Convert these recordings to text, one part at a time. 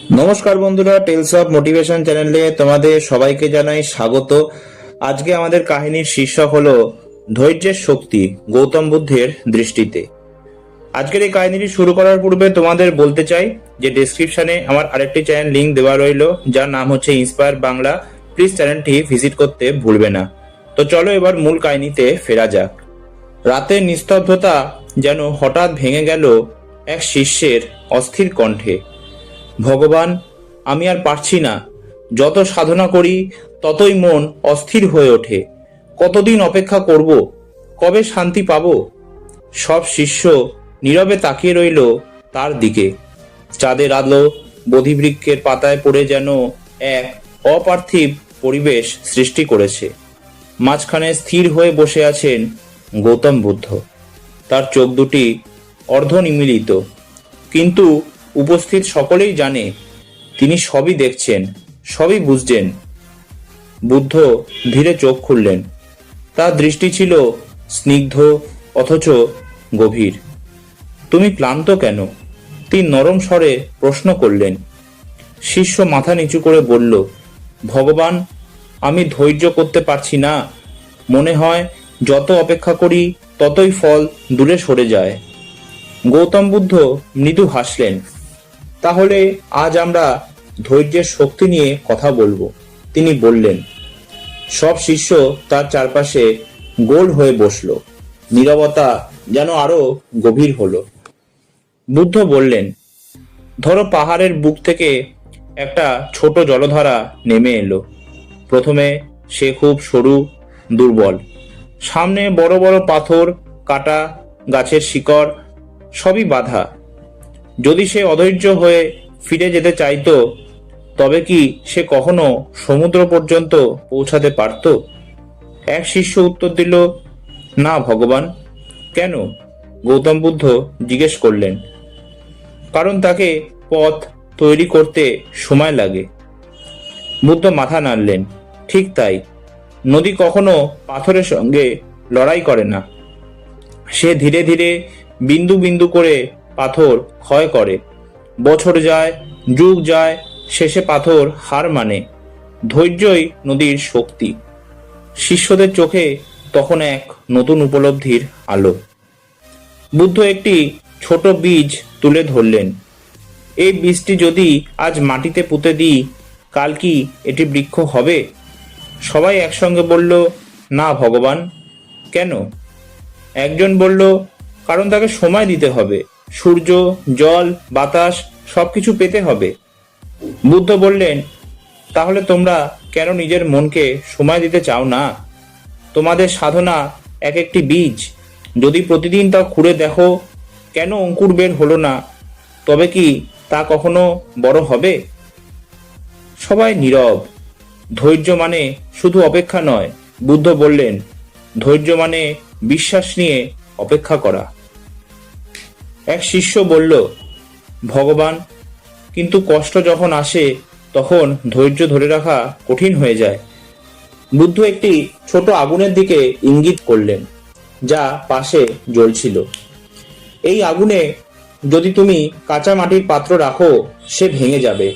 নমস্কার বন্ধুরা, tales of motivation চ্যানেলে তোমাদের সবাইকে জানাই স্বাগত। আজকে আমাদের কাহিনীর শীর্ষক হলো ধৈর্যের শক্তি গৌতম বুদ্ধের দৃষ্টিতে। আজকের এই কাহিনীটি শুরু করার পূর্বে তোমাদের বলতে চাই যে ডেসক্রিপশনে আমার আরেকটি চ্যানেল লিংক দেওয়া রইল, যার নাম হচ্ছে ইন্সপায়ার বাংলা। প্লিজ চ্যানেলটি ভিজিট করতে ভুলবে না। তো চলো এবার মূল কাহিনীতে ফেরা যাক। রাতের নিস্তব্ধতা যেন হঠাৎ ভেঙে গেল এক শিষ্যের অস্থির কণ্ঠে। ভগবান, আমি আর পারছি না। যত সাধনা করি ততই মন অস্থির হয়ে ওঠে। কতদিন অপেক্ষা করব? কবে শান্তি পাব? সব শিষ্য নীরবে তাকিয়ে রইল তার দিকে। চাঁদের আলো বোধিবৃক্ষের পাতায় পড়ে যেন এক অপার্থিব পরিবেশ সৃষ্টি করেছে। মাঝখানে স্থির হয়ে বসে আছেন গৌতম বুদ্ধ। তার চোখ দুটি অর্ধনিমীলিত, কিন্তু উপস্থিত সকলেই জানে তিনি সবই দেখছেন, সবই বুঝছেন। বুদ্ধ ধীরে চোখ খুললেন। তার দৃষ্টি ছিল স্নিগ্ধ অথচ গভীর। তুমি ক্লান্ত কেন? তিনি নরম স্বরে প্রশ্ন করলেন। শিষ্য মাথা নিচু করে বলল, ভগবান, আমি ধৈর্য করতে পারছি না। মনে হয় যত অপেক্ষা করি ততই ফল দূরে সরে যায়। গৌতম বুদ্ধ মৃদু হাসলেন। তাহলে আজ আমরা ধৈর্যের শক্তি নিয়ে কথা বলবো, তিনি বললেন। সব শিষ্য তার চারপাশে গোল হয়ে বসলো। নীরবতা যেন আরো গভীর হলো। বুদ্ধ বললেন, ধরো পাহাড়ের বুক থেকে একটা ছোট জলধারা নেমে এলো। প্রথমে সে খুব সরু, দুর্বল। সামনে বড় বড় পাথর, কাটা গাছের শিকড়, সবই বাধা। যদি সে অধৈর্য হয়ে ফিরে যেতে চাইতো, তবে কি সে কখনো সমুদ্র পর্যন্ত পৌঁছাতে পারত? এক শিষ্য উত্তর দিল, না ভগবান। কেন? গৌতম বুদ্ধ জিজ্ঞেস করলেন। কারণ তাকে পথ তৈরি করতে সময় লাগে। বুদ্ধ মাথা নাড়লেন। ঠিক তাই, নদী কখনো পাথরের সঙ্গে লড়াই করে না। সে ধীরে ধীরে বিন্দু বিন্দু করে পাথর ক্ষয় করে। বছর যায়, যুগ যায়, শেষে পাথর হার মানে। ধৈর্যই নদীর শক্তি। শিষ্যদের চোখে তখন এক নতুন উপলব্ধির আলো। বুদ্ধ একটি ছোট বীজ তুলে ধরলেন। এই বীজটি যদি আজ মাটিতে পুঁতে দিই, কাল কি এটি বৃক্ষ হবে? সবাই একসঙ্গে বলল, না ভগবান। কেন? একজন বলল, কারণ তাকে সময় দিতে হবে। সূর্য, জল, বাতাস সবকিছু পেতে হবে। বুদ্ধ বললেন, তাহলে তোমরা কেন নিজের মনকে সময় দিতে চাও না? তোমাদের সাধনা এক একটি বীজ। যদি প্রতিদিন তা খুঁড়ে দেখো কেন অঙ্কুর বের হলো না, তবে কি তা কখনো বড় হবে? সবাই নীরব। ধৈর্য মানে শুধু অপেক্ষা নয়, বুদ্ধ বললেন। ধৈর্য মানে বিশ্বাস নিয়ে অপেক্ষা করা। এক শিষ্য বলল, ভগবান, কিন্তু কষ্ট যখন আসে তখন ধৈর্য ধরে রাখা কঠিন হয়ে যায়। বুদ্ধ একটি ছোট আগুনের দিকে ইঙ্গিত করলেন, যা পাশে জ্বলছিল। এই আগুনে যদি তুমি কাঁচা মাটির পাত্র রাখো, সে ভেঙে যাবে।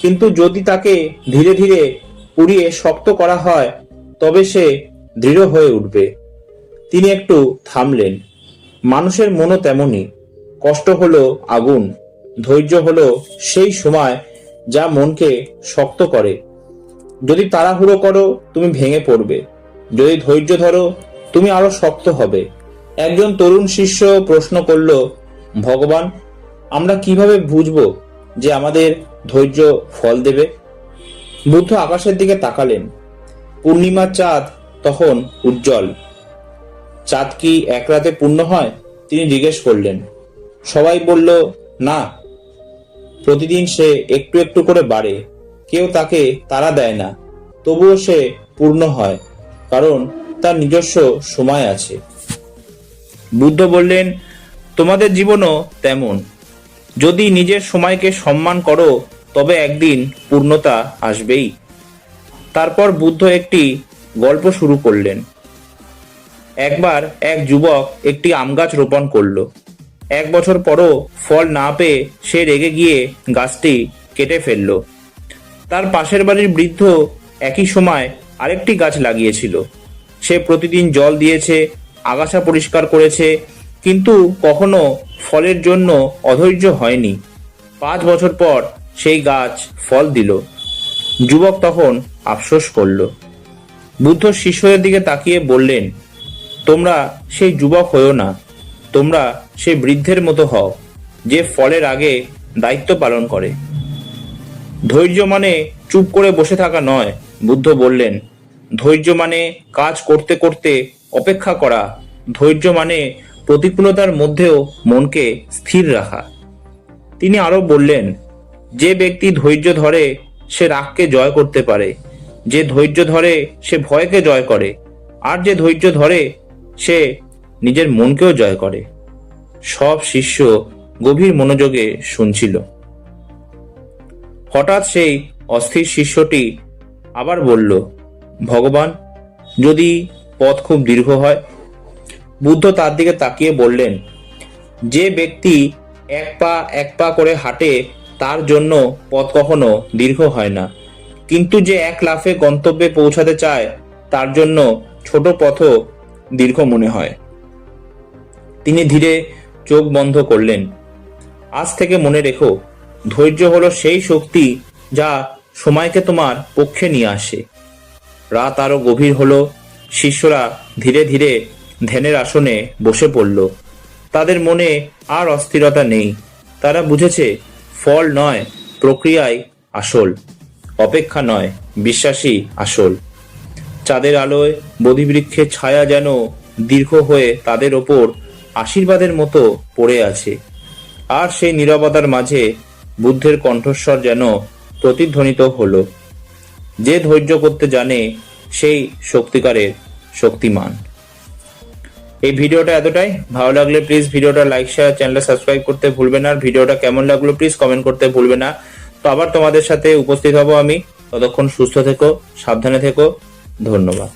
কিন্তু যদি তাকে ধীরে ধীরে পুড়িয়ে শক্ত করা হয়, তবে সে দৃঢ় হয়ে উঠবে। তিনি একটু থামলেন। মানুষের মনও তেমনই। কষ্ট হলো আগুন, ধৈর্য হলো সেই সময় যা মনকে শক্ত করে। যদি তাড়াহুড়ো করো, তুমি ভেঙে পড়বে। যদি ধৈর্য ধরো, তুমি আরো শক্ত হবে। একজন তরুণ শিষ্য প্রশ্ন করল, ভগবান, আমরা কিভাবে বুঝবো যে আমাদের ধৈর্য ফল দেবে? বুদ্ধ আকাশের দিকে তাকালেন। পূর্ণিমার চাঁদ তখন উজ্জ্বল। চাঁদ কি এক রাতে পূর্ণ হয়? তিনি জিজ্ঞেস করলেন। সবাই বলল, না, প্রতিদিন সে একটু একটু করে বাড়ে। কেউ তাকে তাড়া দেয় না, তবুও সে পূর্ণ হয়, কারণ তার নিজস্ব সময় আছে। বুদ্ধ বললেন, তোমাদের জীবনও তেমন। যদি নিজের সময়কে সম্মান করো, তবে একদিন পূর্ণতা আসবেই। তারপর বুদ্ধ একটি গল্প শুরু করলেন। একবার এক যুবক একটি আম গাছ রোপণ করলো। 1 বছর পরও ফল না পেয়ে সে রেগে গিয়ে গাছটি কেটে ফেলল। তার পাশের বাড়ির বৃদ্ধ একই সময় আরেকটি গাছ লাগিয়েছিল। সে প্রতিদিন জল দিয়েছে, আগাছা পরিষ্কার করেছে, কিন্তু কখনো ফলের জন্য অধৈর্য হয়নি। 5 বছর পর সেই গাছ ফল দিল। যুবক তখন আফসোস করল। বুদ্ধ শিষ্যদের দিকে তাকিয়ে বললেন, তোমরা সেই যুবক হয়েও না, তোমরা সেই বৃদ্ধের মতো হও যে ফলের আগে দায়িত্ব পালন করে। ধৈর্য মানে চুপ করে বসে থাকা নয়, বুদ্ধ বললেন। ধৈর্য মানে কাজ করতে করতে অপেক্ষা করা। ধৈর্য মানে প্রতিকূলতার মধ্যেও মনকে স্থির রাখা। তিনি আরো বললেন, যে ব্যক্তি ধৈর্য ধরে সে রাগকে জয় করতে পারে, যে ধৈর্য ধরে সে ভয়কে জয় করে, আর যে ধৈর্য ধরে সে নিজের মনকেও জয় করে। সব শিষ্য গভীর মনোযোগে শুনছিল। হঠাৎ সেই অস্থির শিষ্যটি আবার বলল, ভগবান, যদি পথ খুব দীর্ঘ হয়? বুদ্ধ তার দিকে তাকিয়ে বললেন, যে ব্যক্তি এক পা করে হাঁটে তার জন্য পথ কখনো দীর্ঘ হয় না, কিন্তু যে এক লাফে গন্তব্যে পৌঁছাতে চায় তার জন্য ছোট পথও দীর্ঘ মনে হয়। তিনি ধীরে চোখ বন্ধ করলেন। আজ থেকে মনে রেখো, ধৈর্য হলো সেই শক্তি যা সময়কে তোমার পক্ষে নিয়ে আসে। রাত আরো গভীর হলো। শিষ্যরা ধীরে ধীরে ধ্যানের আসনে বসে পড়ল। তাদের মনে আর অস্থিরতা নেই। তারা বুঝেছে, ফল নয় প্রক্রিয়াই আসল, অপেক্ষা নয় বিশ্বাসই আসল। চাঁদের আলোয় বোধিবৃক্ষের ছায়া যেন দীর্ঘ হয়ে তাদের ওপর আশীর্বাদের মতো পড়ে আছে। আর সেই নীরবতার মাঝে বুদ্ধের কণ্ঠস্বর যেন প্রতিধ্বনিত হলো, যে ধৈর্য করতে জানে সেই সত্যিকারের শক্তিমান। এই ভিডিওটা এতটাই। ভালো লাগলে প্লিজ ভিডিওটা লাইক, শেয়ার, চ্যানেলটা সাবস্ক্রাইব করতে ভুলবেন না। আর ভিডিওটা কেমন লাগলো প্লিজ কমেন্ট করতে ভুলবেন না। তো আবার তোমাদের সাথে উপস্থিত হব আমি। ততক্ষণ সুস্থ থেকো, সাবধানে থেকো। ধন্যবাদ।